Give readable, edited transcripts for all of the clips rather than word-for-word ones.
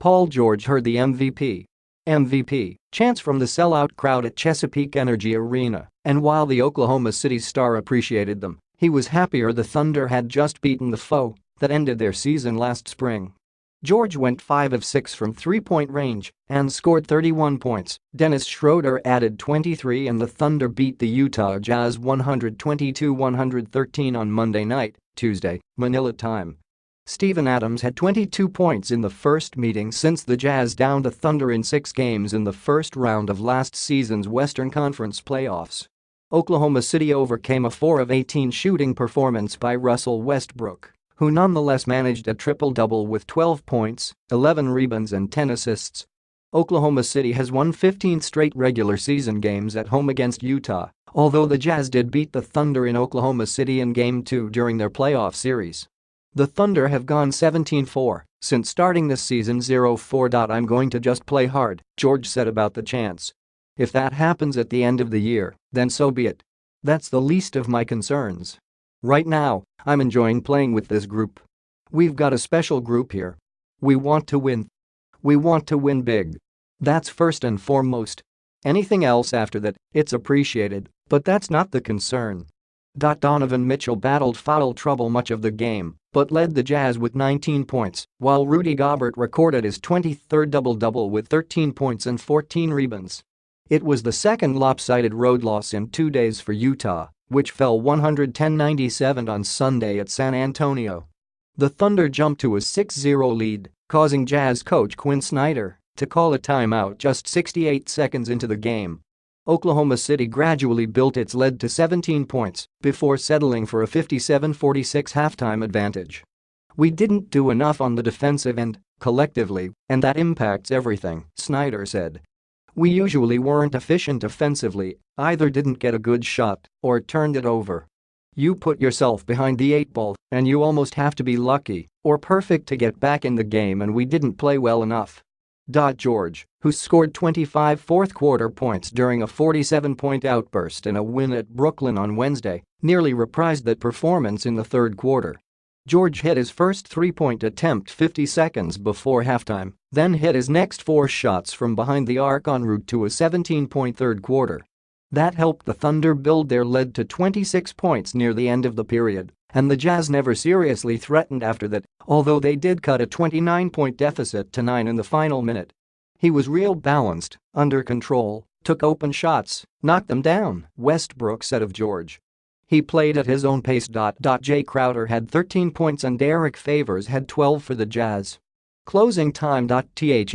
Paul George heard the MVP chants from the sellout crowd at Chesapeake Energy Arena, and while the Oklahoma City star appreciated them, he was happier the Thunder had just beaten the foe that ended their season last spring. George went 5 of 6 from three-point range and scored 31 points. Dennis Schroder added 23 and the Thunder beat the Utah Jazz 122-113 on Monday night, Tuesday, Manila time. Steven Adams had 22 points in the first meeting since the Jazz downed the Thunder in 6 games in the first round of last season's Western Conference playoffs. Oklahoma City overcame a 4 of 18 shooting performance by Russell Westbrook, who nonetheless managed a triple-double with 12 points, 11 rebounds and 10 assists. Oklahoma City has won 15 straight regular season games at home against Utah, although the Jazz did beat the Thunder in Oklahoma City in Game 2 during their playoff series. The Thunder have gone 17-4 since starting this season 0-4. "I'm going to just play hard," George said about the chants. "If that happens at the end of the year, then so be it. That's the least of my concerns. Right now, I'm enjoying playing with this group. We've got a special group here. We want to win. We want to win big. That's first and foremost. Anything else after that, it's appreciated, but that's not the concern." Donovan Mitchell battled foul trouble much of the game, but led the Jazz with 19 points, while Rudy Gobert recorded his 23rd double-double with 13 points and 14 rebounds. It was the second lopsided road loss in 2 days for Utah, which fell 110-97 on Sunday at San Antonio. The Thunder jumped to a 6-0 lead, causing Jazz coach Quinn Snyder to call a timeout just 68 seconds into the game. Oklahoma City gradually built its lead to 17 points before settling for a 57-46 halftime advantage. "We didn't do enough on the defensive end, collectively, and that impacts everything," Snyder said. "We usually weren't efficient offensively, either didn't get a good shot or turned it over. You put yourself behind the 8 ball and you almost have to be lucky or perfect to get back in the game, and we didn't play well enough." George, who scored 25 fourth-quarter points during a 47-point outburst in a win at Brooklyn on Wednesday, nearly reprised that performance in the third quarter. George hit his first three-point attempt 50 seconds before halftime, then hit his next 4 shots from behind the arc en route to a 17-point third quarter. That helped the Thunder build their lead to 26 points near the end of the period, and the Jazz never seriously threatened after that, although they did cut a 29-point deficit to 9 in the final minute. "He was real balanced, under control, took open shots, knocked them down," Westbrook said of George. "He played at his own pace." Jay Crowder had 13 points and Derek Favors had 12 for the Jazz. Closing time. The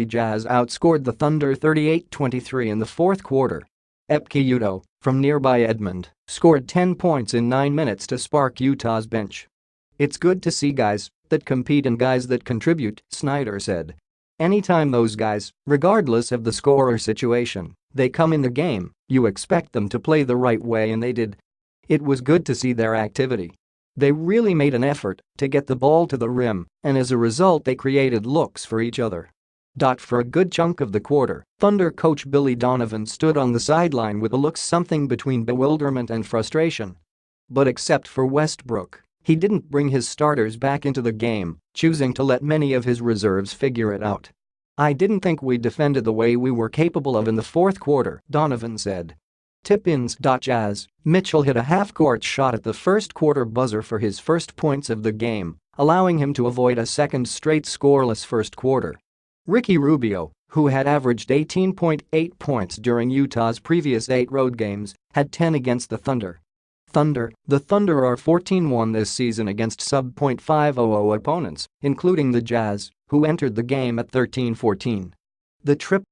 Jazz outscored the Thunder 38-23 in the fourth quarter. Epke Udoh, from nearby Edmond, scored 10 points in 9 minutes to spark Utah's bench. "It's good to see guys that compete and guys that contribute," Snyder said. "Anytime those guys, regardless of the score or situation, they come in the game, you expect them to play the right way, and they did. It was good to see their activity. They really made an effort to get the ball to the rim, and as a result they created looks for each other." For a good chunk of the quarter, Thunder coach Billy Donovan stood on the sideline with a look something between bewilderment and frustration. But except for Westbrook, he didn't bring his starters back into the game, choosing to let many of his reserves figure it out. "I didn't think we defended the way we were capable of in the fourth quarter," Donovan said. Tip-ins. Jazz, Mitchell hit a half-court shot at the first quarter buzzer for his first points of the game, allowing him to avoid a second straight scoreless first quarter. Ricky Rubio, who had averaged 18.8 points during Utah's previous 8 road games, had 10 against the Thunder. The Thunder are 14-1 this season against sub-.500 opponents, including the Jazz, who entered the game at 13-14. The trip